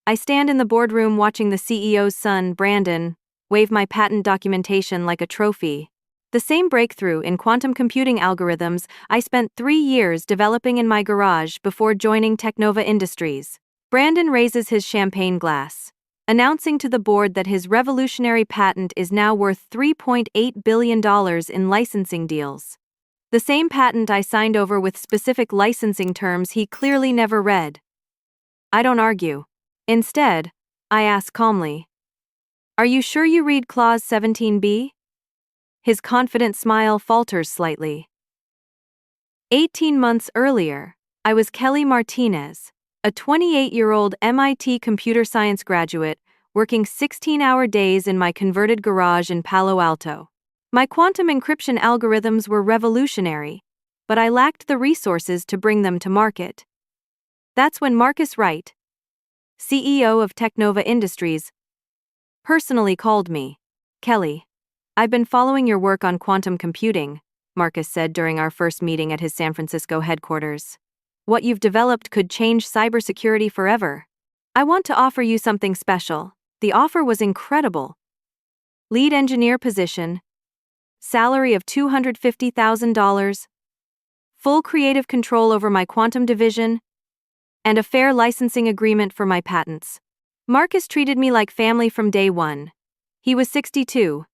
I stand in the boardroom watching the CEO's son, Brandon, wave my patent documentation like a trophy. The same breakthrough in quantum computing algorithms I spent 3 years developing in my garage before joining TechNova Industries. Brandon raises his champagne glass, announcing to the board that his revolutionary patent is now worth $3.8 billion in licensing deals. The same patent I signed over with specific licensing terms he clearly never read. I don't argue. Instead, I ask calmly, "Are you sure you read Clause 17b? His confident smile falters slightly. 18 months earlier, I was Kelly Martinez, a 28-year-old MIT computer science graduate working 16-hour days in my converted garage in Palo Alto. My quantum encryption algorithms were revolutionary, but I lacked the resources to bring them to market. That's when Marcus Wright, CEO of TechNova Industries, personally called me. "Kelly, I've been following your work on quantum computing," Marcus said during our first meeting at his San Francisco headquarters. "What you've developed could change cybersecurity forever. I want to offer you something special." The offer was incredible. Lead engineer position, salary of $250,000, full creative control over my quantum division, and a fair licensing agreement for my patents. Marcus treated me like family from day one. He was 62,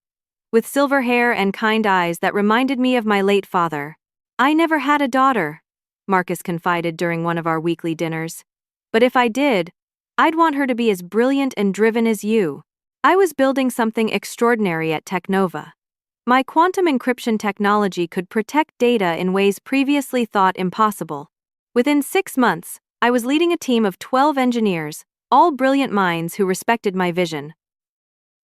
with silver hair and kind eyes that reminded me of my late father. "I never had a daughter," Marcus confided during one of our weekly dinners. "But if I did, I'd want her to be as brilliant and driven as you." I was building something extraordinary at TechNova. My quantum encryption technology could protect data in ways previously thought impossible. Within 6 months, I was leading a team of 12 engineers, all brilliant minds who respected my vision.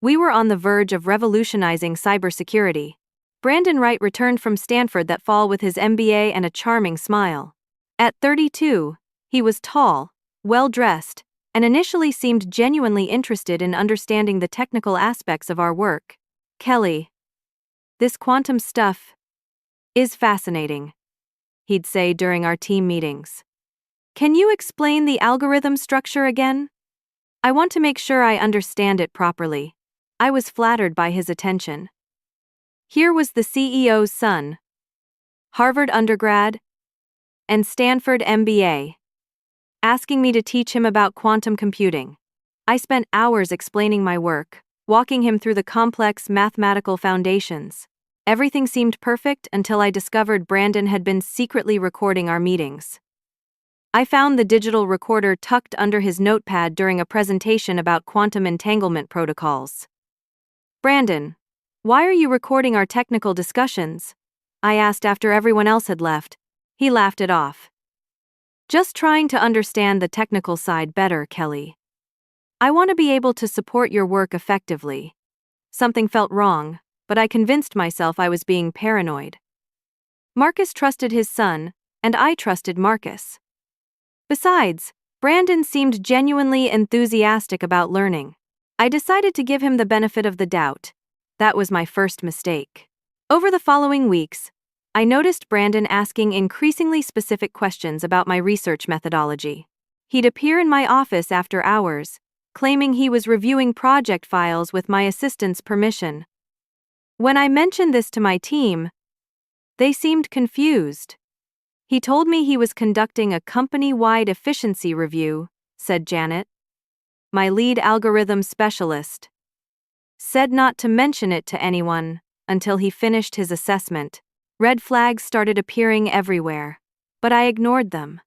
We were on the verge of revolutionizing cybersecurity. Brandon Wright returned from Stanford that fall with his MBA and a charming smile. At 32, he was tall, well-dressed, and initially seemed genuinely interested in understanding the technical aspects of our work. "Kelly, this quantum stuff is fascinating," he'd say during our team meetings. "Can you explain the algorithm structure again? I want to make sure I understand it properly." I was flattered by his attention. Here was the CEO's son, Harvard undergrad, and Stanford MBA, asking me to teach him about quantum computing. I spent hours explaining my work, walking him through the complex mathematical foundations. Everything seemed perfect until I discovered Brandon had been secretly recording our meetings. I found the digital recorder tucked under his notepad during a presentation about quantum entanglement protocols. "Brandon, why are you recording our technical discussions?" I asked after everyone else had left. He laughed it off. "Just trying to understand the technical side better, Kelly. I want to be able to support your work effectively." Something felt wrong, but I convinced myself I was being paranoid. Marcus trusted his son, and I trusted Marcus. Besides, Brandon seemed genuinely enthusiastic about learning. I decided to give him the benefit of the doubt. That was my first mistake. Over the following weeks, I noticed Brandon asking increasingly specific questions about my research methodology. He'd appear in my office after hours, claiming he was reviewing project files with my assistant's permission. When I mentioned this to my team, they seemed confused. "He told me he was conducting a company-wide efficiency review," said Janet, my lead algorithm specialist. "Said not to mention it to anyone until he finished his assessment." Red flags started appearing everywhere, but I ignored them.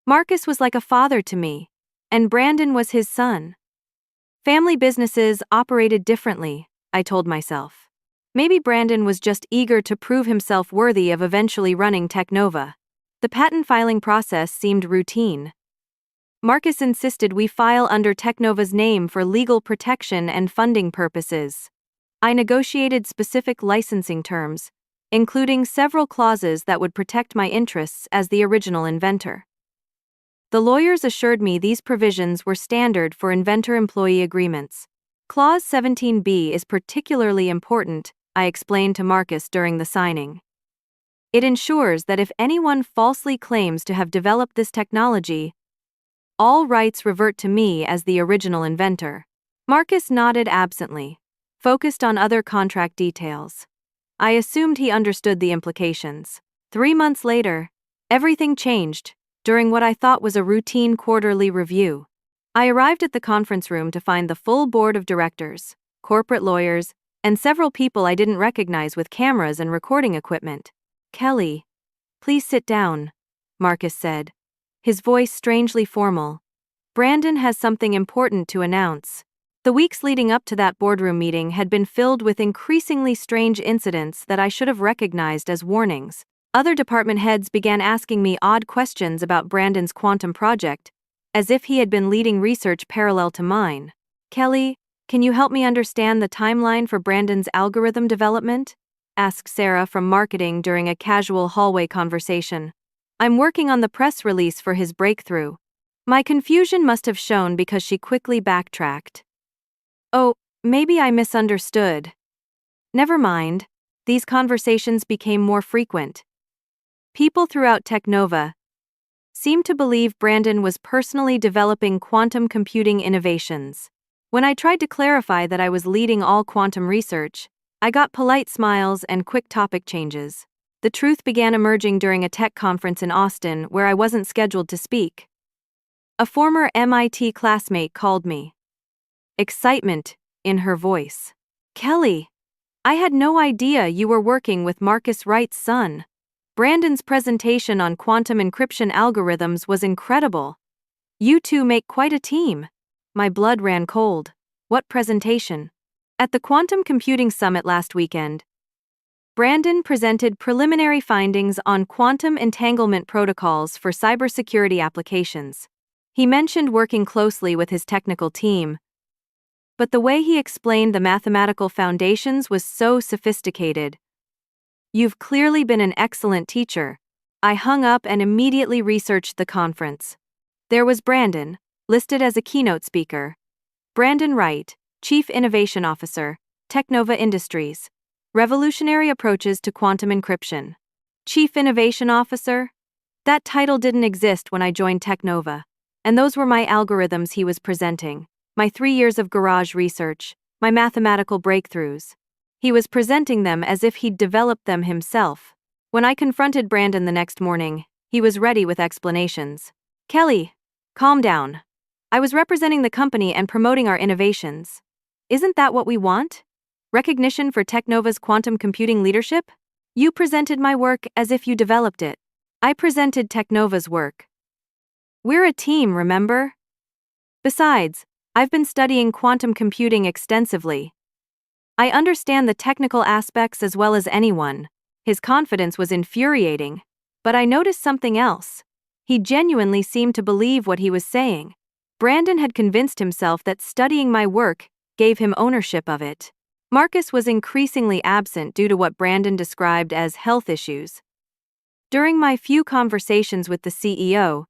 Marcus was like a father to me, and Brandon was his son. Family businesses operated differently, I told myself. Maybe Brandon was just eager to prove himself worthy of eventually running TechNova. The patent filing process seemed routine. Marcus insisted we file under TechNova's name for legal protection and funding purposes. I negotiated specific licensing terms, including several clauses that would protect my interests as the original inventor. The lawyers assured me these provisions were standard for inventor-employee agreements. Clause 17b is particularly important, I explained to Marcus during the signing. It ensures that if anyone falsely claims to have developed this technology, All rights revert to me as the original inventor. Marcus nodded absently, focused on other contract details. I assumed he understood the implications. 3 months later, everything changed during what I thought was a routine quarterly review. I arrived at the conference room to find the full board of directors, corporate lawyers, and several people I didn't recognize with cameras and recording equipment. "Kelly, please sit down," Marcus said, his voice strangely formal. "Brandon has something important to announce." The weeks leading up to that boardroom meeting had been filled with increasingly strange incidents that I should have recognized as warnings. Other department heads began asking me odd questions about Brandon's quantum project, as if he had been leading research parallel to mine. "Kelly, can you help me understand the timeline for Brandon's algorithm development?" asked Sarah from marketing during a casual hallway conversation. "I'm working on the press release for his breakthrough." My confusion must have shown because she quickly backtracked. "Oh, maybe I misunderstood." Never mind. These conversations became more frequent. People throughout TechNova seemed to believe Brandon was personally developing quantum computing innovations. When I tried to clarify that I was leading all quantum research, I got polite smiles and quick topic changes. The truth began emerging during a tech conference in Austin where I wasn't scheduled to speak. A former MIT classmate called me. Excitement in her voice. "Kelly, I had no idea you were working with Marcus Wright's son. Brandon's presentation on quantum encryption algorithms was incredible. You two make quite a team." My blood ran cold. "What presentation?" "At the Quantum Computing Summit last weekend, Brandon presented preliminary findings on quantum entanglement protocols for cybersecurity applications. He mentioned working closely with his technical team, but the way he explained the mathematical foundations was so sophisticated. You've clearly been an excellent teacher." I hung up and immediately researched the conference. There was Brandon, listed as a keynote speaker. Brandon Wright, Chief Innovation Officer, TechNova Industries. Revolutionary approaches to quantum encryption. Chief Innovation Officer? That title didn't exist when I joined TechNova. And those were my algorithms he was presenting. My 3 years of garage research, my mathematical breakthroughs. He was presenting them as if he'd developed them himself. When I confronted Brandon the next morning, he was ready with explanations. "Kelly, calm down. I was representing the company and promoting our innovations. Isn't that what we want? Recognition for TechNova's quantum computing leadership? You presented my work as if you developed it. I presented TechNova's work. We're a team, remember? Besides, I've been studying quantum computing extensively. I understand the technical aspects as well as anyone." His confidence was infuriating, but I noticed something else. He genuinely seemed to believe what he was saying. Brandon had convinced himself that studying my work gave him ownership of it. Marcus was increasingly absent due to what Brandon described as health issues. During my few conversations with the CEO,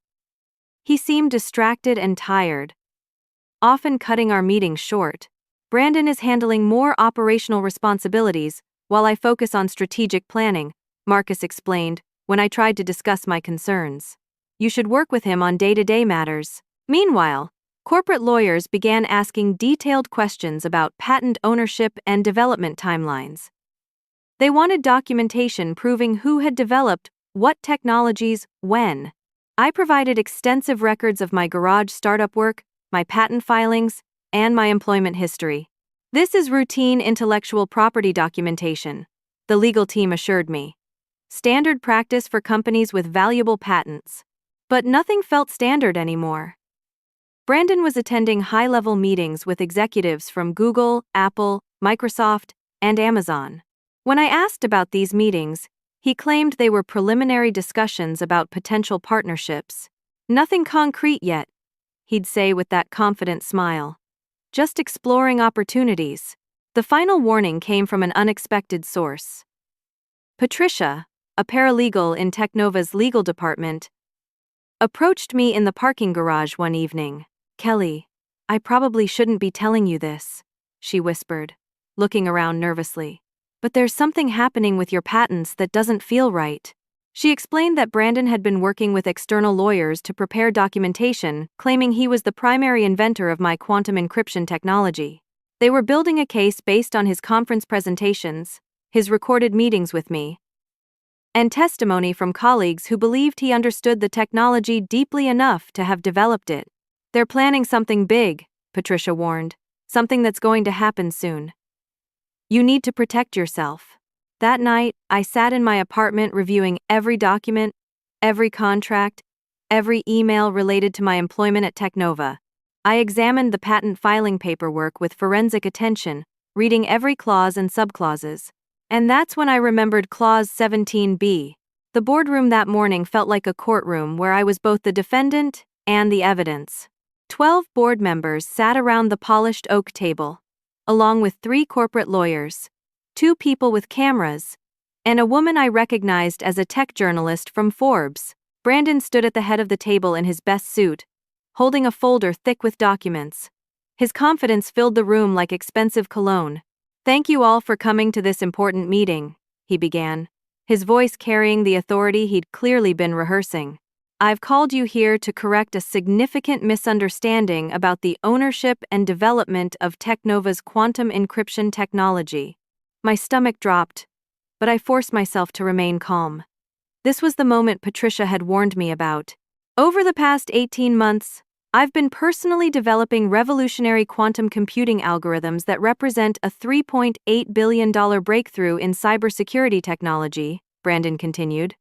he seemed distracted and tired, often cutting our meetings short. "Brandon is handling more operational responsibilities while I focus on strategic planning," Marcus explained when I tried to discuss my concerns. "You should work with him on day-to-day matters." Meanwhile, corporate lawyers began asking detailed questions about patent ownership and development timelines. They wanted documentation proving who had developed what technologies, when. I provided extensive records of my garage startup work, my patent filings, and my employment history. "This is routine intellectual property documentation," the legal team assured me. "Standard practice for companies with valuable patents." But nothing felt standard anymore. Brandon was attending high-level meetings with executives from Google, Apple, Microsoft, and Amazon. When I asked about these meetings, he claimed they were preliminary discussions about potential partnerships. "Nothing concrete yet," he'd say with that confident smile. "Just exploring opportunities." The final warning came from an unexpected source. Patricia, a paralegal in TechNova's legal department, approached me in the parking garage one evening. "Kelly, I probably shouldn't be telling you this," she whispered, looking around nervously. "But there's something happening with your patents that doesn't feel right." She explained that Brandon had been working with external lawyers to prepare documentation, claiming he was the primary inventor of my quantum encryption technology. They were building a case based on his conference presentations, his recorded meetings with me, and testimony from colleagues who believed he understood the technology deeply enough to have developed it. They're planning something big, Patricia warned, something that's going to happen soon. You need to protect yourself. That night, I sat in my apartment reviewing every document, every contract, every email related to my employment at TechNova. I examined the patent filing paperwork with forensic attention, reading every clause and subclauses. And that's when I remembered Clause 17B. The boardroom that morning felt like a courtroom where I was both the defendant and the evidence. 12 board members sat around the polished oak table, along with 3 corporate lawyers, 2 people with cameras, and a woman I recognized as a tech journalist from Forbes. Brandon stood at the head of the table in his best suit, holding a folder thick with documents. His confidence filled the room like expensive cologne. "Thank you all for coming to this important meeting," he began, his voice carrying the authority he'd clearly been rehearsing. "I've called you here to correct a significant misunderstanding about the ownership and development of TechNova's quantum encryption technology." My stomach dropped, but I forced myself to remain calm. This was the moment Patricia had warned me about. Over the past 18 months, I've been personally developing revolutionary quantum computing algorithms that represent a $3.8 billion breakthrough in cybersecurity technology, Brandon continued,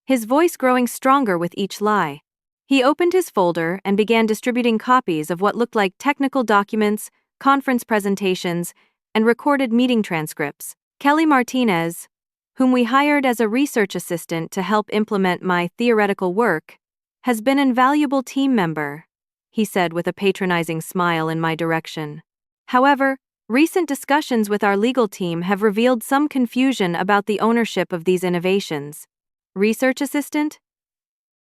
his voice growing stronger with each lie. He opened his folder and began distributing copies of what looked like technical documents, conference presentations, and recorded meeting transcripts. "Kelly Martinez, whom we hired as a research assistant to help implement my theoretical work, has been an invaluable team member," he said with a patronizing smile in my direction. "However, recent discussions with our legal team have revealed some confusion about the ownership of these innovations." Research assistant?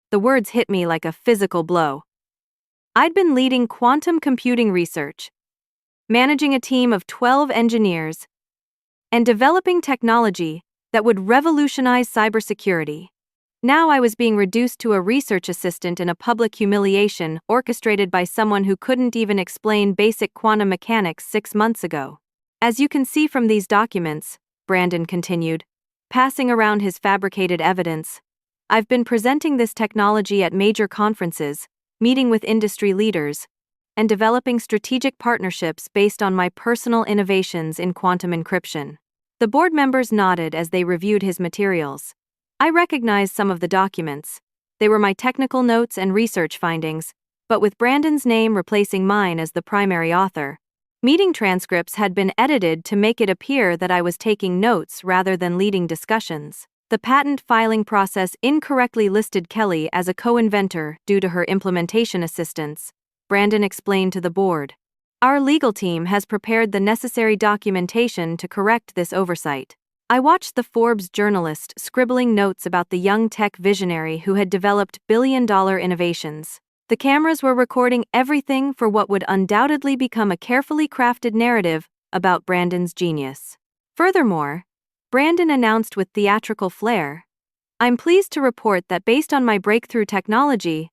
The words hit me like a physical blow. I'd been leading quantum computing research, managing a team of 12 engineers, and developing technology that would revolutionize cybersecurity. Now I was being reduced to a research assistant in a public humiliation orchestrated by someone who couldn't even explain basic quantum mechanics 6 months ago. "As you can see from these documents," Brandon continued, passing around his fabricated evidence, "I've been presenting this technology at major conferences, meeting with industry leaders, and developing strategic partnerships based on my personal innovations in quantum encryption." The board members nodded as they reviewed his materials. I recognized some of the documents. They were my technical notes and research findings, but with Brandon's name replacing mine as the primary author. Meeting transcripts had been edited to make it appear that I was taking notes rather than leading discussions. The patent filing process incorrectly listed Kelly as a co-inventor due to her implementation assistance, Brandon explained to the board. "Our legal team has prepared the necessary documentation to correct this oversight." I watched the Forbes journalist scribbling notes about the young tech visionary who had developed billion-dollar innovations. The cameras were recording everything for what would undoubtedly become a carefully crafted narrative about Brandon's genius. Furthermore, Brandon announced with theatrical flair, "I'm pleased to report that based on my breakthrough technology,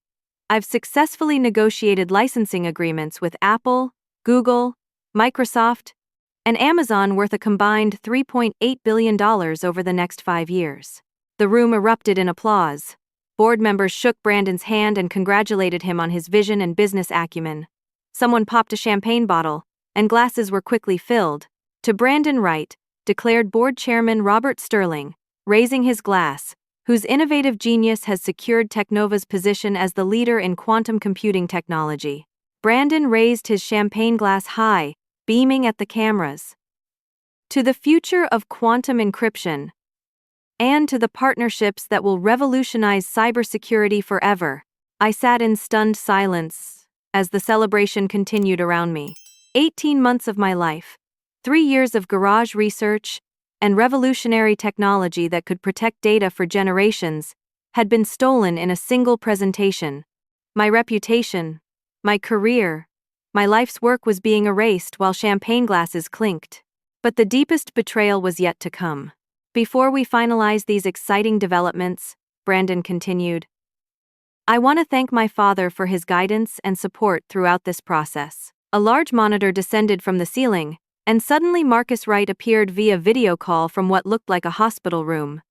I've successfully negotiated licensing agreements with Apple, Google, Microsoft, and Amazon worth a combined $3.8 billion over the next 5 years." The room erupted in applause. Board members shook Brandon's hand and congratulated him on his vision and business acumen. Someone popped a champagne bottle, and glasses were quickly filled. "To Brandon Wright," declared board chairman Robert Sterling, raising his glass, whose innovative genius has secured TechNova's position as the leader in quantum computing technology. Brandon raised his champagne glass high, beaming at the cameras. "To the future of quantum encryption, and to the partnerships that will revolutionize cybersecurity forever." I sat in stunned silence as the celebration continued around me. 18 months of my life, 3 years of garage research, and revolutionary technology that could protect data for generations had been stolen in a single presentation. My reputation, my career, my life's work was being erased while champagne glasses clinked. But the deepest betrayal was yet to come. Before we finalized these exciting developments, Brandon continued. I want to thank my father for his guidance and support throughout this process. A large monitor descended from the ceiling, and suddenly Marcus Wright appeared via video call from what looked like a hospital room.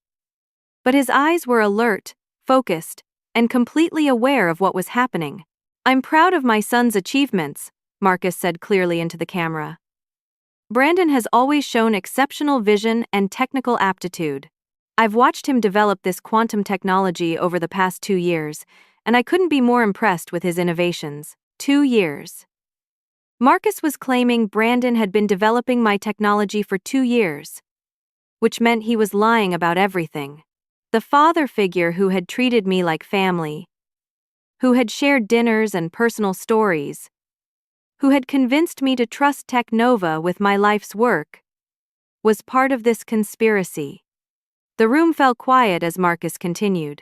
But his eyes were alert, focused, and completely aware of what was happening. I'm proud of my son's achievements, Marcus said clearly into the camera. Brandon has always shown exceptional vision and technical aptitude. I've watched him develop this quantum technology over the past 2 years, and I couldn't be more impressed with his innovations. 2 years. Marcus was claiming Brandon had been developing my technology for 2 years, which meant he was lying about everything. The father figure who had treated me like family, who had shared dinners and personal stories, who had convinced me to trust TechNova with my life's work, was part of this conspiracy. The room fell quiet as Marcus continued.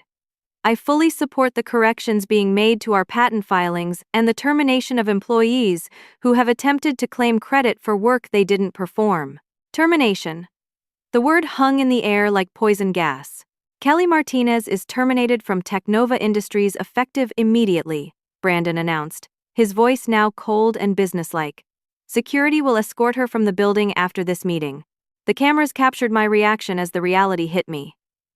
I fully support the corrections being made to our patent filings and the termination of employees who have attempted to claim credit for work they didn't perform. Termination. The word hung in the air like poison gas. Kelly Martinez is terminated from TechNova Industries effective immediately, Brandon announced, his voice now cold and businesslike. Security will escort her from the building after this meeting. The cameras captured my reaction as the reality hit me.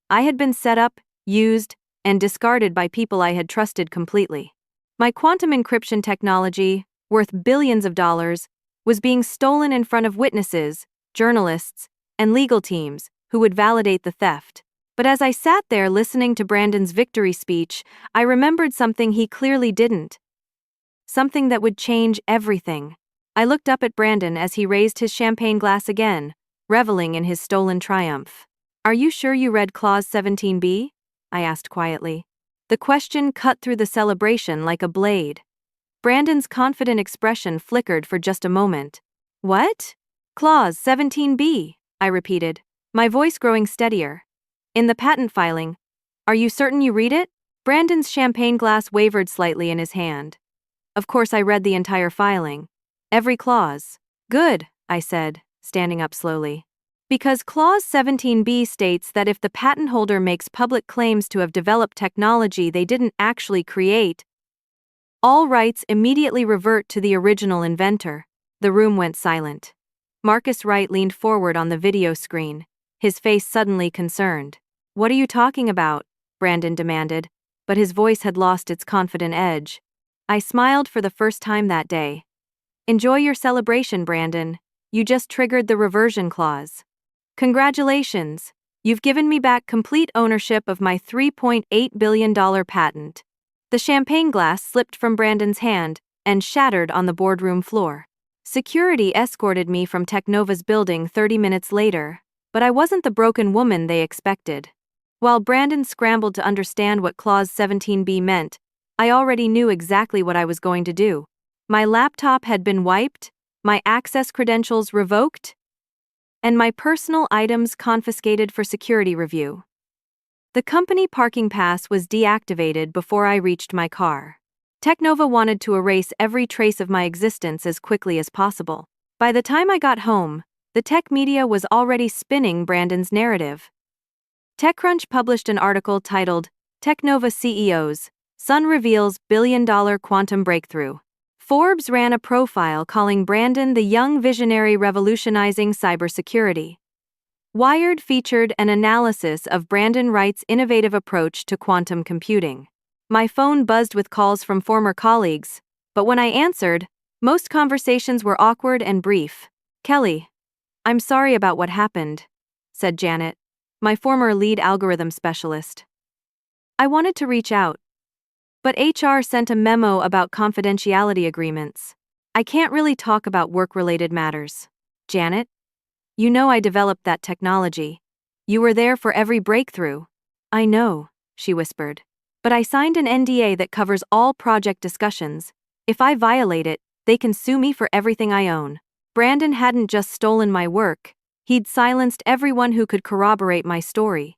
I had been set up, used, and discarded by people I had trusted completely. My quantum encryption technology, worth billions of dollars, was being stolen in front of witnesses, journalists, and legal teams who would validate the theft. But as I sat there listening to Brandon's victory speech, I remembered something he clearly didn't. Something that would change everything. I looked up at Brandon as he raised his champagne glass again, reveling in his stolen triumph. Are you sure you read Clause 17b? I asked quietly. The question cut through the celebration like a blade. Brandon's confident expression flickered for just a moment. What? Clause 17b, I repeated, my voice growing steadier. In the patent filing. Are you certain you read it? Brandon's champagne glass wavered slightly in his hand. Of course I read the entire filing. Every clause. Good, I said, standing up slowly. Because Clause 17b states that if the patent holder makes public claims to have developed technology they didn't actually create, all rights immediately revert to the original inventor. The room went silent. Marcus Wright leaned forward on the video screen, his face suddenly concerned. What are you talking about? Brandon demanded, but his voice had lost its confident edge. I smiled for the first time that day. Enjoy your celebration, Brandon. You just triggered the reversion clause. Congratulations. You've given me back complete ownership of my $3.8 billion patent. The champagne glass slipped from Brandon's hand and shattered on the boardroom floor. Security escorted me from TechNova's building 30 minutes later, but I wasn't the broken woman they expected. While Brandon scrambled to understand what Clause 17b meant, I already knew exactly what I was going to do. My laptop had been wiped, my access credentials revoked, and my personal items confiscated for security review. The company parking pass was deactivated before I reached my car. TechNova wanted to erase every trace of my existence as quickly as possible. By the time I got home, the tech media was already spinning Brandon's narrative. TechCrunch published an article titled, TechNova CEO's Son Reveals Billion-Dollar Quantum Breakthrough. Forbes ran a profile calling Brandon the young visionary revolutionizing cybersecurity. Wired featured an analysis of Brandon Wright's innovative approach to quantum computing. My phone buzzed with calls from former colleagues, but when I answered, most conversations were awkward and brief. Kelly, I'm sorry about what happened, said Janet, my former lead algorithm specialist. I wanted to reach out, but HR sent a memo about confidentiality agreements. I can't really talk about work-related matters. Janet, you know I developed that technology. You were there for every breakthrough. I know, she whispered. But I signed an NDA that covers all project discussions. If I violate it, they can sue me for everything I own. Brandon hadn't just stolen my work, he'd silenced everyone who could corroborate my story.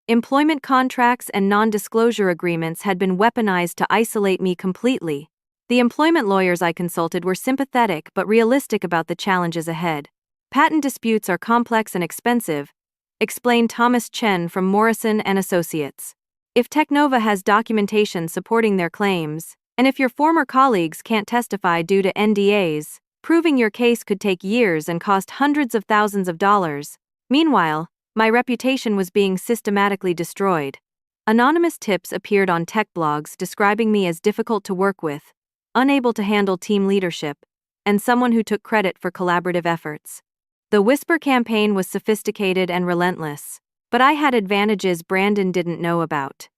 Employment contracts and non-disclosure agreements had been weaponized to isolate me completely. The employment lawyers I consulted were sympathetic but realistic about the challenges ahead. Patent disputes are complex and expensive, explained Thomas Chen from Morrison & Associates. If TechNova has documentation supporting their claims, and if your former colleagues can't testify due to NDAs, proving your case could take years and cost hundreds of thousands of dollars. Meanwhile, my reputation was being systematically destroyed. Anonymous tips appeared on tech blogs describing me as difficult to work with, unable to handle team leadership, and someone who took credit for collaborative efforts. The whisper campaign was sophisticated and relentless, but I had advantages Brandon didn't know about.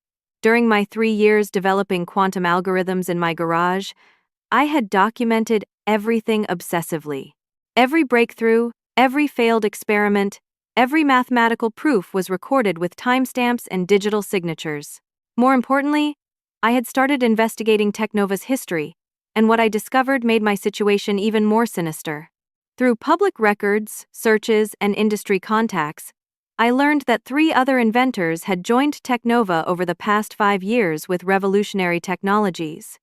During my 3 years developing quantum algorithms in my garage, I had documented everything obsessively. Every breakthrough, every failed experiment, every mathematical proof was recorded with timestamps and digital signatures. More importantly, I had started investigating TechNova's history, and what I discovered made my situation even more sinister. Through public records, searches, and industry contacts, I learned that 3 other inventors had joined TechNova over the past 5 years with revolutionary technologies.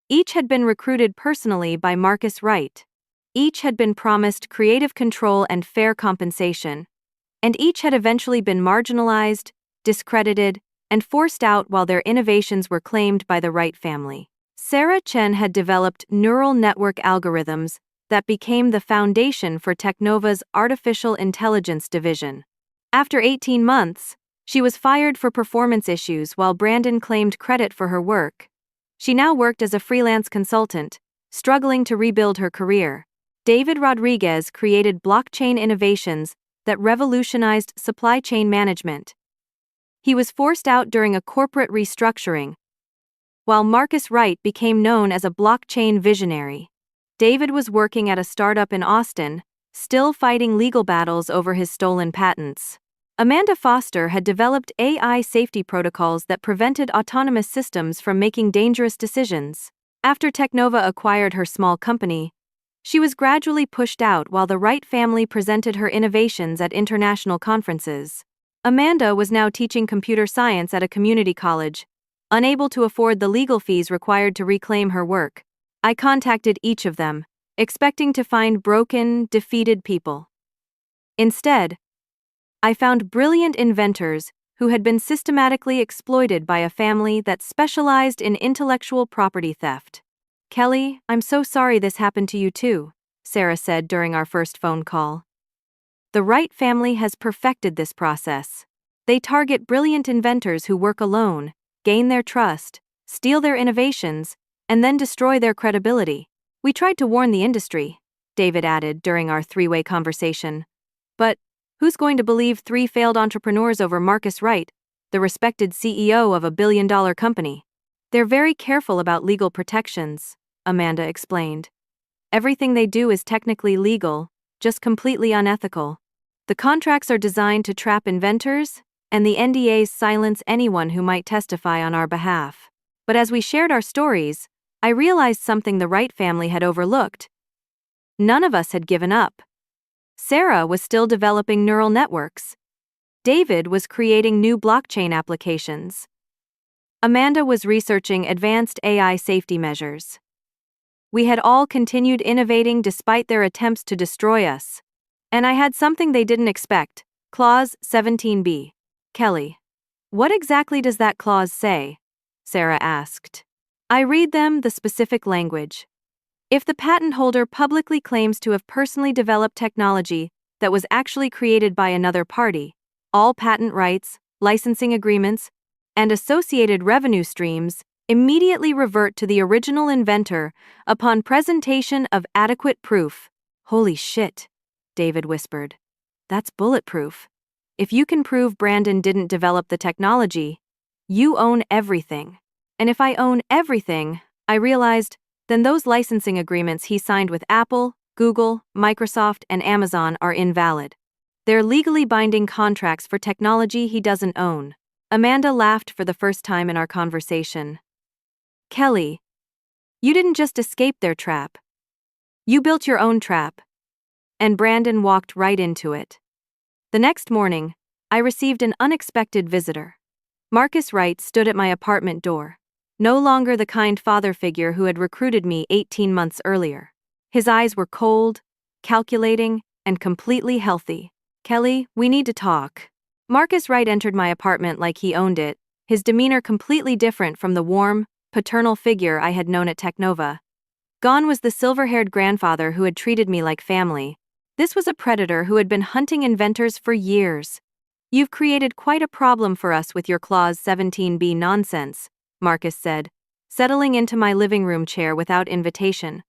Each had been recruited personally by Wright. Each had been promised creative control and fair compensation, and each had eventually been marginalized, discredited, and forced out while their innovations were claimed by the Wright family. Sarah Chen had developed neural network algorithms that became the foundation for TechNova's artificial intelligence division. After 18 months, she was fired for performance issues while Brandon claimed credit for her work. She now worked as a freelance consultant, struggling to rebuild her career. David Rodriguez created blockchain innovations that revolutionized supply chain management. He was forced out during a corporate restructuring, while Wright became known as a blockchain visionary. David was working at a startup in Austin, still fighting legal battles over his stolen patents. Amanda Foster had developed AI safety protocols that prevented autonomous systems from making dangerous decisions. After TechNova acquired her small company, she was gradually pushed out while the Wright family presented her innovations at international conferences. Amanda was now teaching computer science at a community college, unable to afford the legal fees required to reclaim her work. I contacted each of them, expecting to find broken, defeated people. Instead, I found brilliant inventors who had been systematically exploited by a family that specialized in intellectual property theft. "Kelly, I'm so sorry this happened to you too," Sarah said during our first phone call. The Wright family has perfected this process. They target brilliant inventors who work alone, gain their trust, steal their innovations, and then destroy their credibility. "We tried to warn the industry," David added during our 3-way conversation. "But who's going to believe 3 failed entrepreneurs over Marcus Wright, the respected CEO of a billion-dollar company? They're very careful about legal protections," Amanda explained. "Everything they do is technically legal, just completely unethical. The contracts are designed to trap inventors, and the NDAs silence anyone who might testify on our behalf." But as we shared our stories, I realized something the Wright family had overlooked. None of us had given up. Sarah was still developing neural networks. David was creating new blockchain applications. Amanda was researching advanced AI safety measures. We had all continued innovating despite their attempts to destroy us. And I had something they didn't expect, Clause 17b. "Kelly, what exactly does that clause say?" Sarah asked. I read them the specific language. "If the patent holder publicly claims to have personally developed technology that was actually created by another party, all patent rights, licensing agreements, and associated revenue streams immediately revert to the original inventor upon presentation of adequate proof." "Holy shit," David whispered. "That's bulletproof. If you can prove Brandon didn't develop the technology, you own everything. And if I own everything," I realized, "then those licensing agreements he signed with Apple, Google, Microsoft, and Amazon are invalid. They're legally binding contracts for technology he doesn't own." Amanda laughed for the first time in our conversation. "Kelly, you didn't just escape their trap. You built your own trap." And Brandon walked right into it. The next morning, I received an unexpected visitor. Marcus Wright stood at my apartment door, no longer the kind father figure who had recruited me 18 months earlier. His eyes were cold, calculating, and completely healthy. "Kelly, we need to talk." Marcus Wright entered my apartment like he owned it, his demeanor completely different from the warm, paternal figure I had known at TechNova. Gone was the silver-haired grandfather who had treated me like family. This was a predator who had been hunting inventors for years. "You've created quite a problem for us with your Clause 17b nonsense," Marcus said, settling into my living room chair without invitation.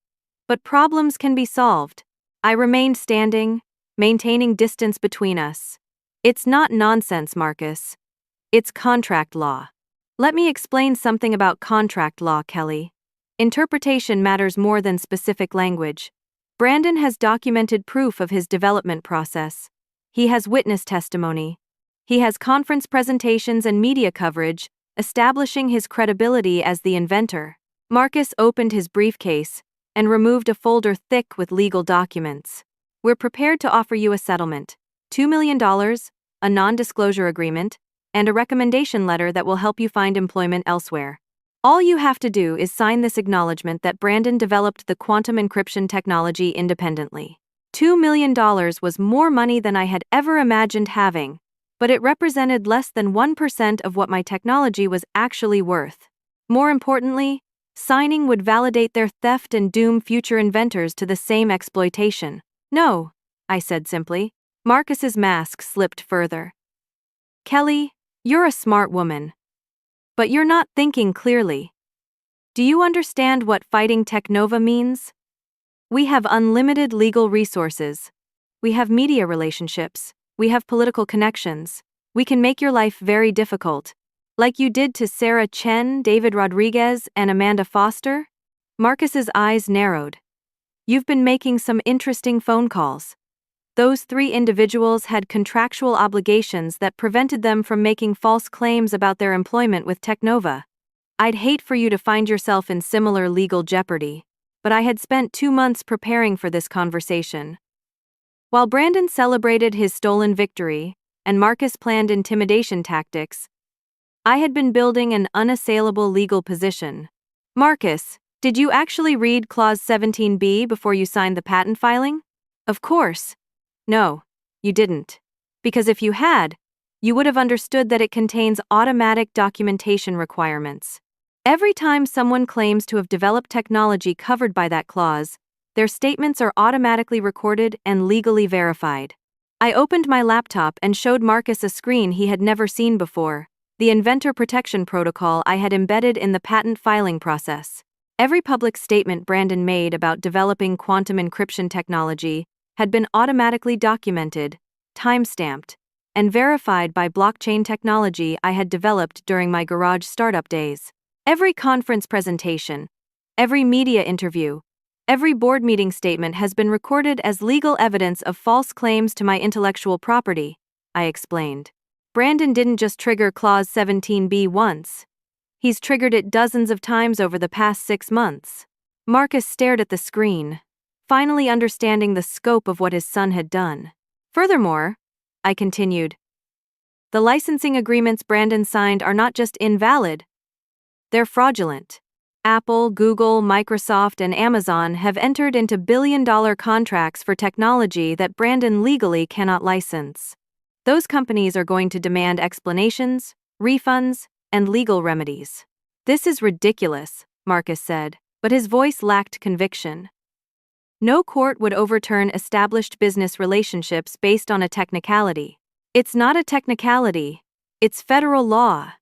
"But problems can be solved." I remained standing, maintaining distance between us. "It's not nonsense, Marcus. It's contract law." "Let me explain something about contract law, Kelly. Interpretation matters more than specific language. Brandon has documented proof of his development process. He has witness testimony. He has conference presentations and media coverage, establishing his credibility as the inventor." Marcus opened his briefcase and removed a folder thick with legal documents. "We're prepared to offer you a settlement, $2 million, a non-disclosure agreement, and a recommendation letter that will help you find employment elsewhere. All you have to do is sign this acknowledgement that Brandon developed the quantum encryption technology independently." $2 million was more money than I had ever imagined having, but it represented less than 1% of what my technology was actually worth. More importantly, signing would validate their theft and doom future inventors to the same exploitation. "No," I said simply. Marcus's mask slipped further. "Kelly, you're a smart woman. But you're not thinking clearly. Do you understand what fighting TechNova means? We have unlimited legal resources. We have media relationships. We have political connections. We can make your life very difficult, like you did to Sarah Chen, David Rodriguez, and Amanda Foster." Marcus's eyes narrowed. "You've been making some interesting phone calls. Those three individuals had contractual obligations that prevented them from making false claims about their employment with TechNova. I'd hate for you to find yourself in similar legal jeopardy, but I had spent 2 months preparing for this conversation." While Brandon celebrated his stolen victory, and Marcus planned intimidation tactics, I had been building an unassailable legal position. "Marcus, did you actually read Clause 17b before you signed the patent filing?" "Of course." "No, you didn't. Because if you had, you would have understood that it contains automatic documentation requirements. Every time someone claims to have developed technology covered by that clause, their statements are automatically recorded and legally verified." I opened my laptop and showed Marcus a screen he had never seen before, the inventor protection protocol I had embedded in the patent filing process. Every public statement Brandon made about developing quantum encryption technology had been automatically documented, time-stamped, and verified by blockchain technology I had developed during my garage startup days. Every conference presentation, every media interview, every board meeting statement has been recorded as legal evidence of false claims to my intellectual property, I explained. Brandon didn't just trigger Clause 17b once. He's triggered it dozens of times over the past 6 months. Marcus stared at the screen, finally understanding the scope of what his son had done. "Furthermore," I continued, "the licensing agreements Brandon signed are not just invalid, they're fraudulent. Apple, Google, Microsoft, and Amazon have entered into billion-dollar contracts for technology that Brandon legally cannot license. Those companies are going to demand explanations, refunds, and legal remedies." "This is ridiculous," Marcus said, but his voice lacked conviction. "No court would overturn established business relationships based on a technicality. It's not a technicality, it's federal law.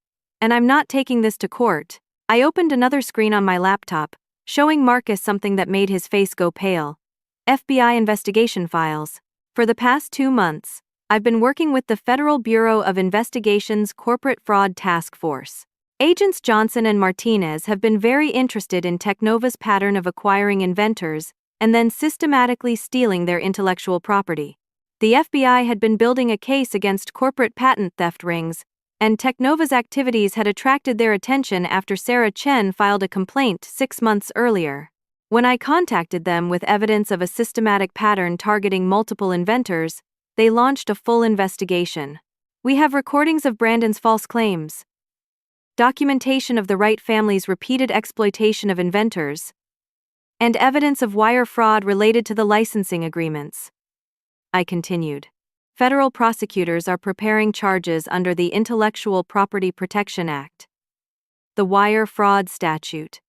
And I'm not taking this to court." I opened another screen on my laptop, showing Marcus something that made his face go pale. FBI investigation files. For the past 2 months, I've been working with the Federal Bureau of Investigation's Corporate Fraud Task Force. Agents Johnson and Martinez have been very interested in TechNova's pattern of acquiring inventors and then systematically stealing their intellectual property. The FBI had been building a case against corporate patent theft rings, and TechNova's activities had attracted their attention after Sarah Chen filed a complaint 6 months earlier. When I contacted them with evidence of a systematic pattern targeting multiple inventors, they launched a full investigation. We have recordings of Brandon's false claims, documentation of the Wright family's repeated exploitation of inventors, and evidence of wire fraud related to the licensing agreements. I continued. Federal prosecutors are preparing charges under the Intellectual Property Protection Act, the Wire Fraud Statute,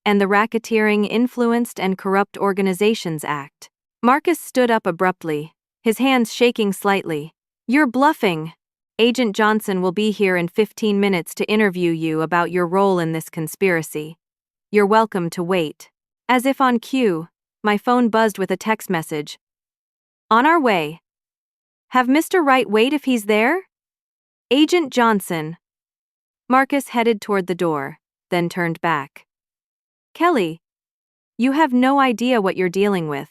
and the Racketeering Influenced and Corrupt Organizations Act. Marcus stood up abruptly, his hands shaking slightly. "You're bluffing. Agent Johnson will be here in 15 minutes to interview you about your role in this conspiracy. You're welcome to wait." As if on cue, my phone buzzed with a text message. "On our way. Have Mr. Wright wait if he's there? Agent Johnson." Marcus headed toward the door, then turned back. "Kelly, you have no idea what you're dealing with.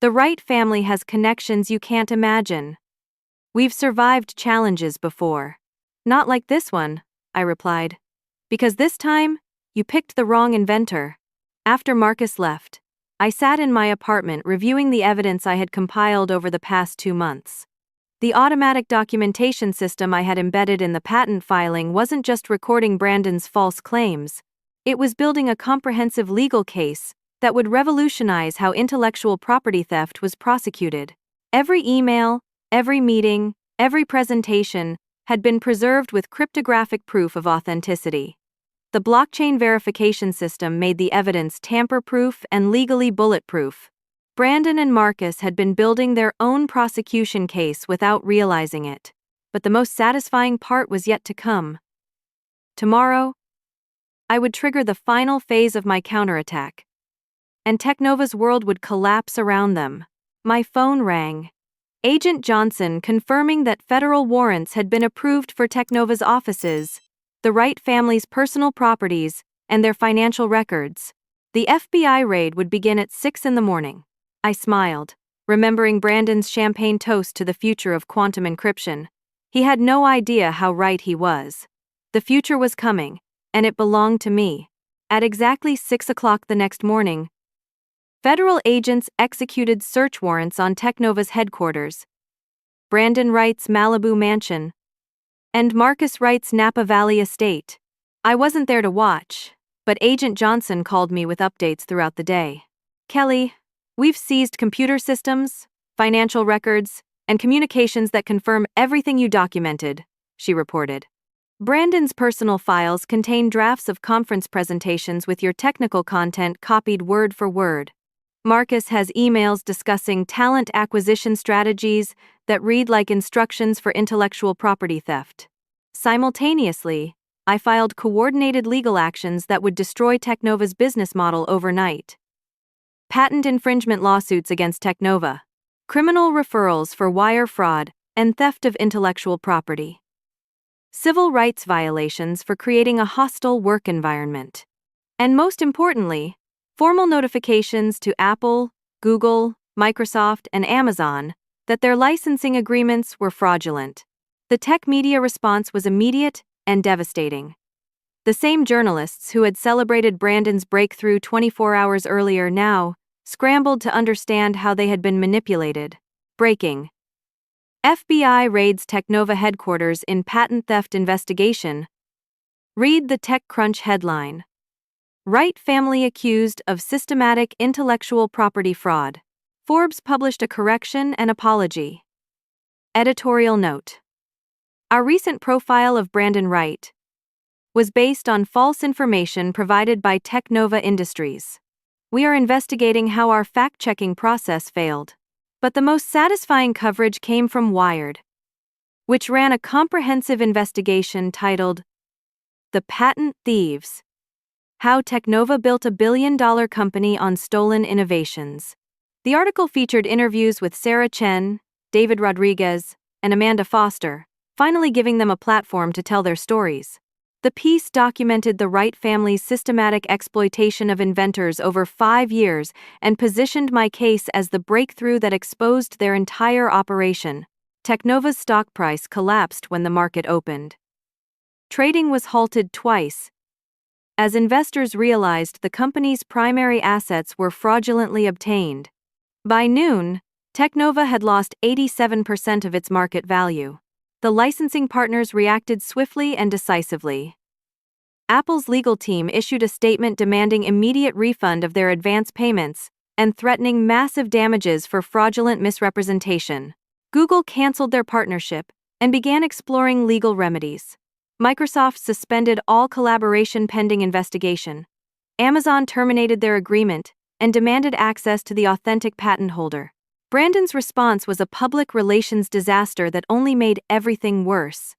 The Wright family has connections you can't imagine. We've survived challenges before." "Not like this one," I replied. "Because this time, you picked the wrong inventor." After Marcus left, I sat in my apartment reviewing the evidence I had compiled over the past 2 months. The automatic documentation system I had embedded in the patent filing wasn't just recording Brandon's false claims, it was building a comprehensive legal case that would revolutionize how intellectual property theft was prosecuted. Every email, every meeting, every presentation had been preserved with cryptographic proof of authenticity. The blockchain verification system made the evidence tamper-proof and legally bulletproof. Brandon and Marcus had been building their own prosecution case without realizing it. But the most satisfying part was yet to come. Tomorrow, I would trigger the final phase of my counterattack, and TechNova's world would collapse around them. My phone rang. Agent Johnson confirming that federal warrants had been approved for TechNova's offices, the Wright family's personal properties, and their financial records. The FBI raid would begin at 6 in the morning. I smiled, remembering Brandon's champagne toast to the future of quantum encryption. He had no idea how right he was. The future was coming, and it belonged to me. At exactly 6 o'clock the next morning, federal agents executed search warrants on TechNova's headquarters, Brandon Wright's Malibu mansion, and Marcus Wright's Napa Valley estate. I wasn't there to watch, but Agent Johnson called me with updates throughout the day. "Kelly, we've seized computer systems, financial records, and communications that confirm everything you documented," she reported. "Brandon's personal files contain drafts of conference presentations with your technical content copied word for word. Marcus has emails discussing talent acquisition strategies that read like instructions for intellectual property theft. Simultaneously, I filed coordinated legal actions that would destroy TechNova's business model overnight. Patent infringement lawsuits against TechNova, criminal referrals for wire fraud and theft of intellectual property, civil rights violations for creating a hostile work environment, and most importantly, formal notifications to Apple, Google, Microsoft, and Amazon that their licensing agreements were fraudulent. The tech media response was immediate and devastating. The same journalists who had celebrated Brandon's breakthrough 24 hours earlier now scrambled to understand how they had been manipulated. Breaking: FBI raids TechNova headquarters in patent theft investigation. Read the TechCrunch headline. Wright family accused of systematic intellectual property fraud. Forbes published a correction and apology. Editorial note: our recent profile of Brandon Wright was based on false information provided by TechNova Industries. We are investigating how our fact-checking process failed. But the most satisfying coverage came from Wired, which ran a comprehensive investigation titled "The Patent Thieves: How TechNova Built a Billion-Dollar Company on Stolen Innovations." The article featured interviews with Sarah Chen, David Rodriguez, and Amanda Foster, finally giving them a platform to tell their stories. The piece documented the Wright family's systematic exploitation of inventors over 5 years and positioned my case as the breakthrough that exposed their entire operation. TechNova's stock price collapsed when the market opened. Trading was halted twice, as investors realized the company's primary assets were fraudulently obtained. By noon, TechNova had lost 87% of its market value. The licensing partners reacted swiftly and decisively. Apple's legal team issued a statement demanding immediate refund of their advance payments and threatening massive damages for fraudulent misrepresentation. Google canceled their partnership and began exploring legal remedies. Microsoft suspended all collaboration pending investigation. Amazon terminated their agreement and demanded access to the authentic patent holder. Brandon's response was a public relations disaster that only made everything worse.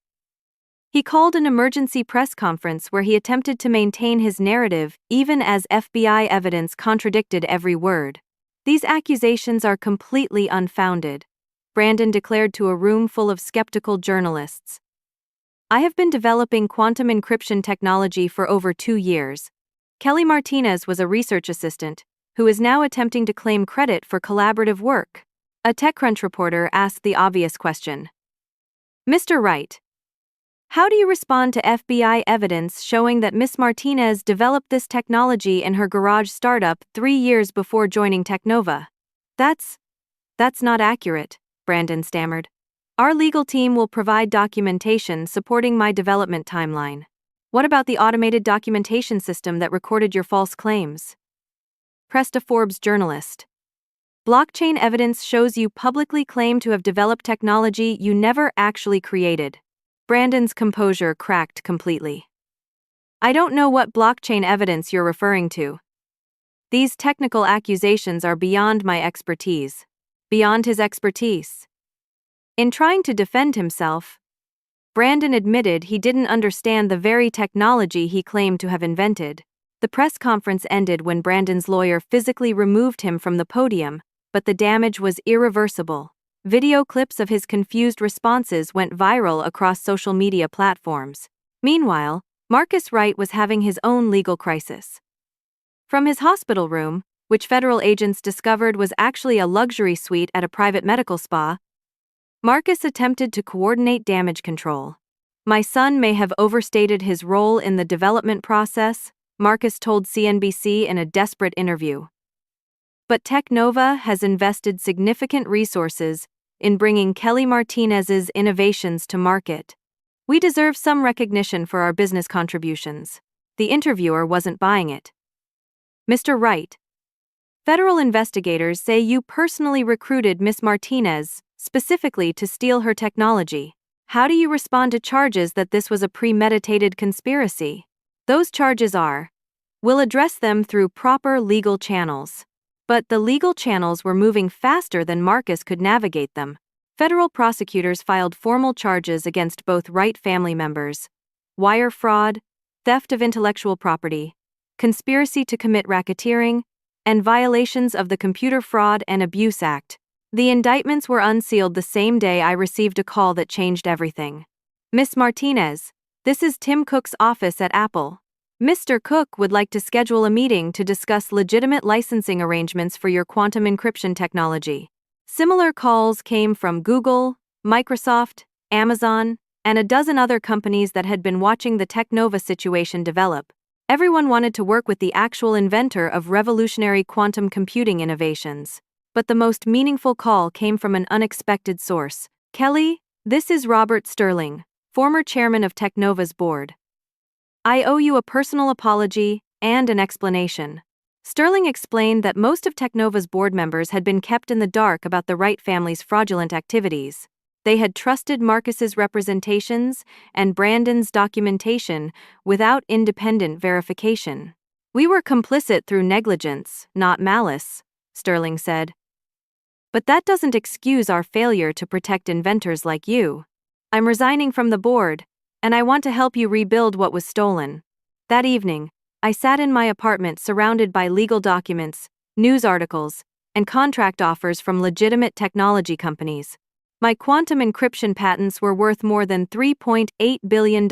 He called an emergency press conference where he attempted to maintain his narrative even as FBI evidence contradicted every word. These accusations are completely unfounded, Brandon declared to a room full of skeptical journalists. I have been developing quantum encryption technology for over 2 years. Kelly Martinez was a research assistant, who is now attempting to claim credit for collaborative work. A TechCrunch reporter asked the obvious question. Mr. Wright, how do you respond to FBI evidence showing that Ms. Martinez developed this technology in her garage startup 3 years before joining TechNova? That's not accurate, Brandon stammered. Our legal team will provide documentation supporting my development timeline. What about the automated documentation system that recorded your false claims? Pressed a Forbes journalist. Blockchain evidence shows you publicly claim to have developed technology you never actually created. Brandon's composure cracked completely. I don't know what blockchain evidence you're referring to. These technical accusations are beyond my expertise. Beyond his expertise. In trying to defend himself, Brandon admitted he didn't understand the very technology he claimed to have invented. The press conference ended when Brandon's lawyer physically removed him from the podium, but the damage was irreversible. Video clips of his confused responses went viral across social media platforms. Meanwhile, Marcus Wright was having his own legal crisis. From his hospital room, which federal agents discovered was actually a luxury suite at a private medical spa, Marcus attempted to coordinate damage control. My son may have overstated his role in the development process, Marcus told CNBC in a desperate interview. But TechNova has invested significant resources in bringing Kelly Martinez's innovations to market. We deserve some recognition for our business contributions. The interviewer wasn't buying it. Mr. Wright, federal investigators say you personally recruited Ms. Martinez specifically to steal her technology. How do you respond to charges that this was a premeditated conspiracy? Those charges are. We'll address them through proper legal channels. But the legal channels were moving faster than Marcus could navigate them. Federal prosecutors filed formal charges against both Wright family members: wire fraud, theft of intellectual property, conspiracy to commit racketeering, and violations of the Computer Fraud and Abuse Act. The indictments were unsealed the same day I received a call that changed everything. Miss Martinez, this is Tim Cook's office at Apple. Mr. Cook would like to schedule a meeting to discuss legitimate licensing arrangements for your quantum encryption technology. Similar calls came from Google, Microsoft, Amazon, and a dozen other companies that had been watching the TechNova situation develop. Everyone wanted to work with the actual inventor of revolutionary quantum computing innovations. But the most meaningful call came from an unexpected source. Kelly, this is Robert Sterling, former chairman of TechNova's board. I owe you a personal apology and an explanation. Sterling explained that most of TechNova's board members had been kept in the dark about the Wright family's fraudulent activities. They had trusted Marcus's representations and Brandon's documentation without independent verification. We were complicit through negligence, not malice, Sterling said. But that doesn't excuse our failure to protect inventors like you. I'm resigning from the board, and I want to help you rebuild what was stolen. That evening, I sat in my apartment surrounded by legal documents, news articles, and contract offers from legitimate technology companies. My quantum encryption patents were worth more than $3.8 billion.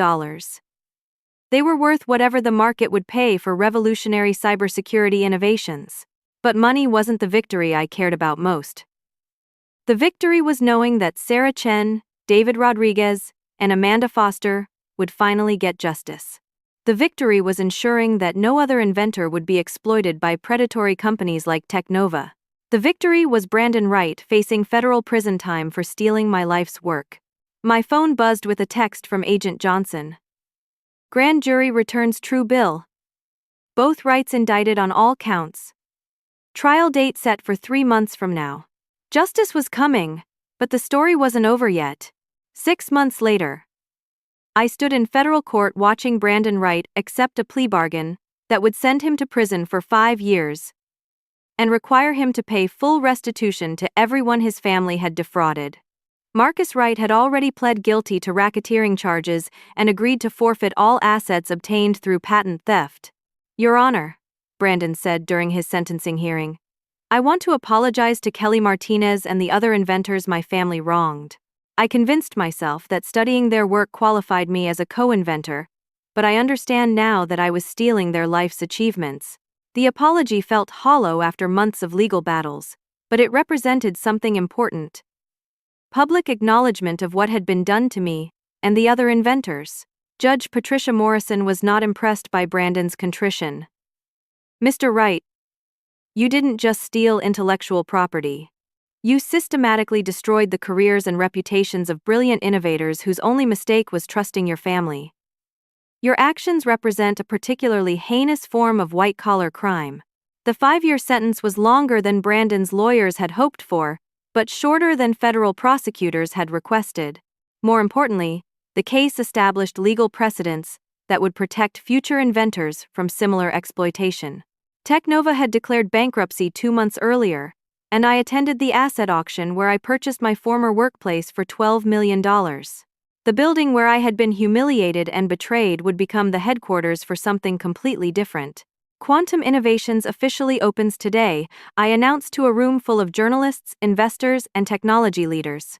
They were worth whatever the market would pay for revolutionary cybersecurity innovations. But money wasn't the victory I cared about most. The victory was knowing that Sarah Chen, David Rodriguez, and Amanda Foster would finally get justice. The victory was ensuring that no other inventor would be exploited by predatory companies like TechNova. The victory was Brandon Wright facing federal prison time for stealing my life's work. My phone buzzed with a text from Agent Johnson. Grand jury returns true bill. Both Wrights indicted on all counts. Trial date set for 3 months from now. Justice was coming, But the story wasn't over yet. 6 months later, I stood in federal court watching Brandon Wright accept a plea bargain that would send him to prison for 5 years and require him to pay full restitution to everyone his family had defrauded. Marcus Wright had already pled guilty to racketeering charges and agreed to forfeit all assets obtained through patent theft. "Your Honor," Brandon said during his sentencing hearing, "I want to apologize to Kelly Martinez and the other inventors my family wronged. I convinced myself that studying their work qualified me as a co-inventor, but I understand now that I was stealing their life's achievements." The apology felt hollow after months of legal battles, but it represented something important: public acknowledgement of what had been done to me and the other inventors. Judge Patricia Morrison was not impressed by Brandon's contrition. "Mr. Wright, you didn't just steal intellectual property. You systematically destroyed the careers and reputations of brilliant innovators whose only mistake was trusting your family. Your actions represent a particularly heinous form of white-collar crime." The 5-year sentence was longer than Brandon's lawyers had hoped for, but shorter than federal prosecutors had requested. More importantly, the case established legal precedents that would protect future inventors from similar exploitation. TechNova had declared bankruptcy 2 months earlier, and I attended the asset auction where I purchased my former workplace for $12 million. The building where I had been humiliated and betrayed would become the headquarters for something completely different. Quantum Innovations officially opens today, I announced to a room full of journalists, investors, and technology leaders.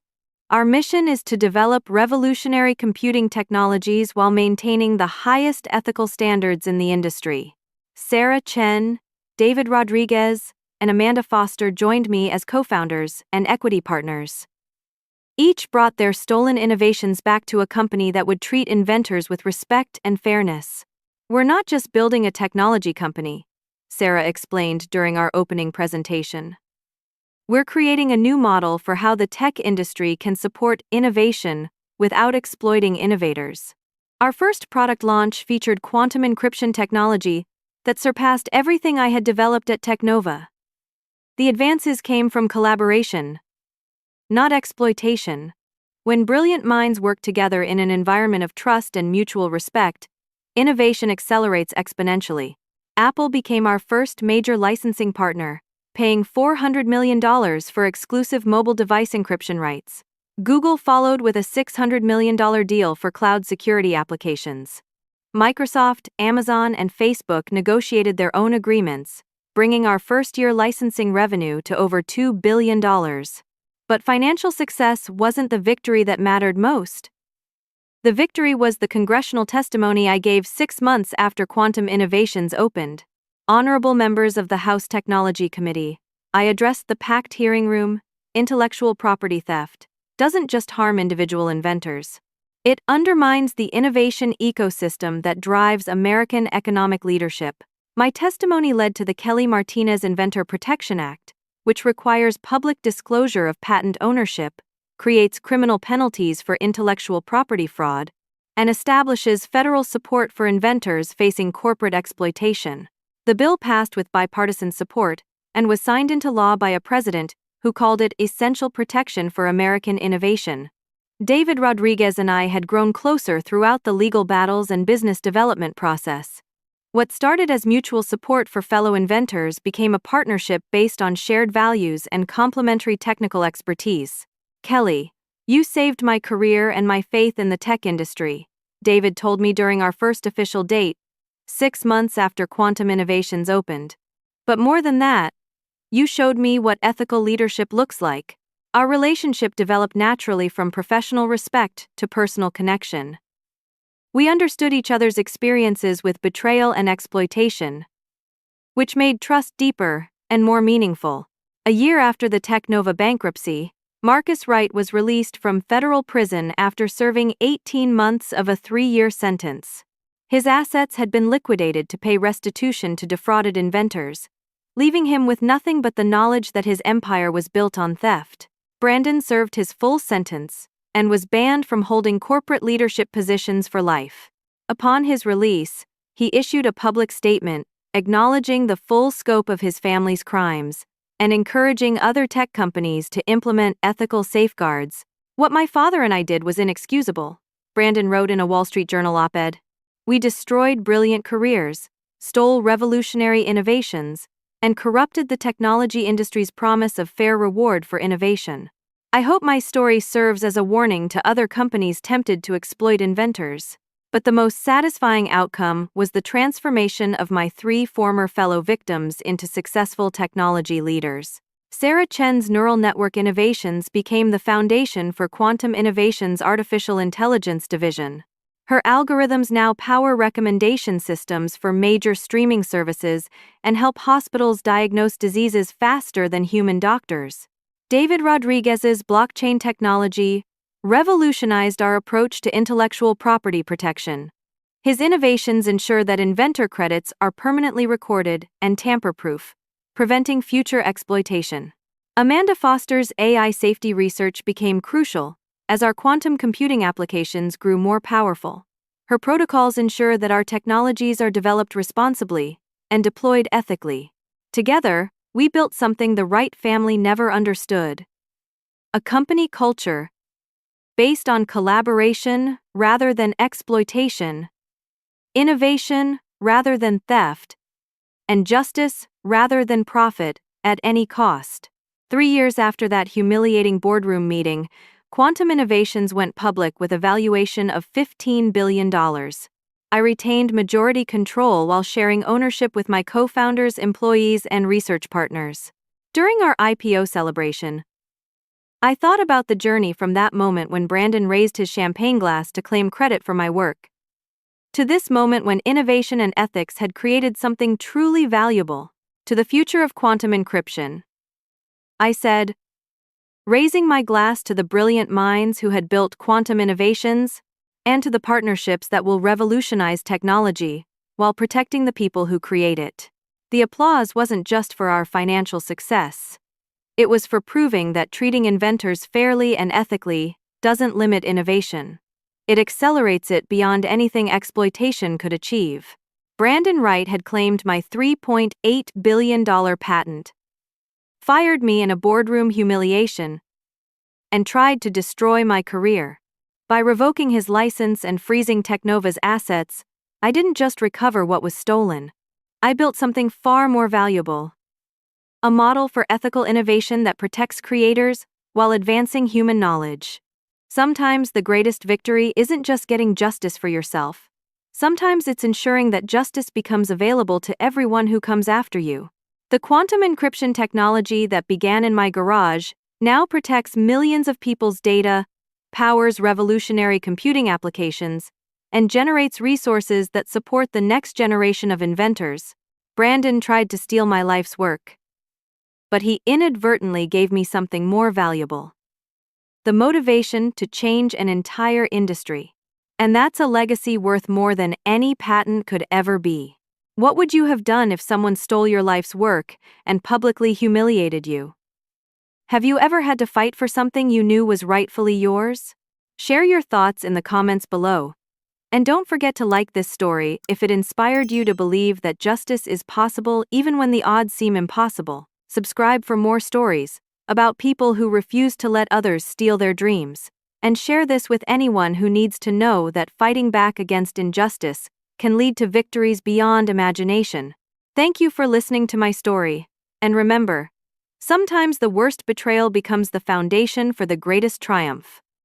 Our mission is to develop revolutionary computing technologies while maintaining the highest ethical standards in the industry. Sarah Chen, David Rodriguez, and Amanda Foster joined me as co-founders and equity partners. Each brought their stolen innovations back to a company that would treat inventors with respect and fairness. "We're not just building a technology company," Sarah explained during our opening presentation. "We're creating a new model for how the tech industry can support innovation without exploiting innovators." Our first product launch featured quantum encryption technology that surpassed everything I had developed at TechNova. The advances came from collaboration, not exploitation. When brilliant minds work together in an environment of trust and mutual respect, innovation accelerates exponentially. Apple became our first major licensing partner, paying $400 million for exclusive mobile device encryption rights. Google followed with a $600 million deal for cloud security applications. Microsoft, Amazon, and Facebook negotiated their own agreements, bringing our first-year licensing revenue to over $2 billion. But financial success wasn't the victory that mattered most. The victory was the congressional testimony I gave 6 months after Quantum Innovations opened. Honorable members of the House Technology Committee, I addressed the packed hearing room. Intellectual property theft doesn't just harm individual inventors. It undermines the innovation ecosystem that drives American economic leadership. My testimony led to the Kelly Martinez Inventor Protection Act, which requires public disclosure of patent ownership, creates criminal penalties for intellectual property fraud, and establishes federal support for inventors facing corporate exploitation. The bill passed with bipartisan support and was signed into law by a president who called it essential protection for American innovation. David Rodriguez and I had grown closer throughout the legal battles and business development process. What started as mutual support for fellow inventors became a partnership based on shared values and complementary technical expertise. "Kelly, you saved my career and my faith in the tech industry," David told me during our first official date, 6 months after Quantum Innovations opened. "But more than that, you showed me what ethical leadership looks like." Our relationship developed naturally from professional respect to personal connection. We understood each other's experiences with betrayal and exploitation, which made trust deeper and more meaningful. A year after the TechNova bankruptcy, Marcus Wright was released from federal prison after serving 18 months of a 3-year sentence. His assets had been liquidated to pay restitution to defrauded inventors, leaving him with nothing but the knowledge that his empire was built on theft. Brandon served his full sentence and was banned from holding corporate leadership positions for life. Upon his release, he issued a public statement acknowledging the full scope of his family's crimes and encouraging other tech companies to implement ethical safeguards. What my father and I did was inexcusable, Brandon wrote in a Wall Street Journal op-ed. We destroyed brilliant careers, stole revolutionary innovations, and corrupted the technology industry's promise of fair reward for innovation. I hope my story serves as a warning to other companies tempted to exploit inventors. But the most satisfying outcome was the transformation of my 3 former fellow victims into successful technology leaders. Sarah Chen's neural network innovations became the foundation for Quantum Innovations' artificial intelligence division. Her algorithms now power recommendation systems for major streaming services and help hospitals diagnose diseases faster than human doctors. David Rodriguez's blockchain technology revolutionized our approach to intellectual property protection. His innovations ensure that inventor credits are permanently recorded and tamper-proof, preventing future exploitation. Amanda Foster's AI safety research became crucial as our quantum computing applications grew more powerful. Her protocols ensure that our technologies are developed responsibly and deployed ethically. Together, we built something the Wright family never understood: a company culture based on collaboration rather than exploitation, innovation rather than theft, and justice rather than profit at any cost. 3 years after that humiliating boardroom meeting, Quantum Innovations went public with a valuation of $15 billion. I retained majority control while sharing ownership with my co-founders, employees, and research partners. During our IPO celebration, I thought about the journey from that moment when Brandon raised his champagne glass to claim credit for my work, to this moment when innovation and ethics had created something truly valuable, to the future of quantum encryption. I said, raising my glass to the brilliant minds who had built quantum innovations, and to the partnerships that will revolutionize technology while protecting the people who create it. The applause wasn't just for our financial success. It was for proving that treating inventors fairly and ethically doesn't limit innovation. It accelerates it beyond anything exploitation could achieve. Brandon Wright had claimed my $3.8 billion patent, fired me in a boardroom humiliation, and tried to destroy my career. By revoking his license and freezing TechNova's assets, I didn't just recover what was stolen. I built something far more valuable: a model for ethical innovation that protects creators while advancing human knowledge. Sometimes the greatest victory isn't just getting justice for yourself. Sometimes it's ensuring that justice becomes available to everyone who comes after you. The quantum encryption technology that began in my garage now protects millions of people's data, powers revolutionary computing applications, and generates resources that support the next generation of inventors. Brandon tried to steal my life's work, but he inadvertently gave me something more valuable: the motivation to change an entire industry. And that's a legacy worth more than any patent could ever be. What would you have done if someone stole your life's work and publicly humiliated you? Have you ever had to fight for something you knew was rightfully yours? Share your thoughts in the comments below. And don't forget to like this story if it inspired you to believe that justice is possible even when the odds seem impossible. Subscribe for more stories about people who refuse to let others steal their dreams. And share this with anyone who needs to know that fighting back against injustice can lead to victories beyond imagination. Thank you for listening to my story. And remember, sometimes the worst betrayal becomes the foundation for the greatest triumph.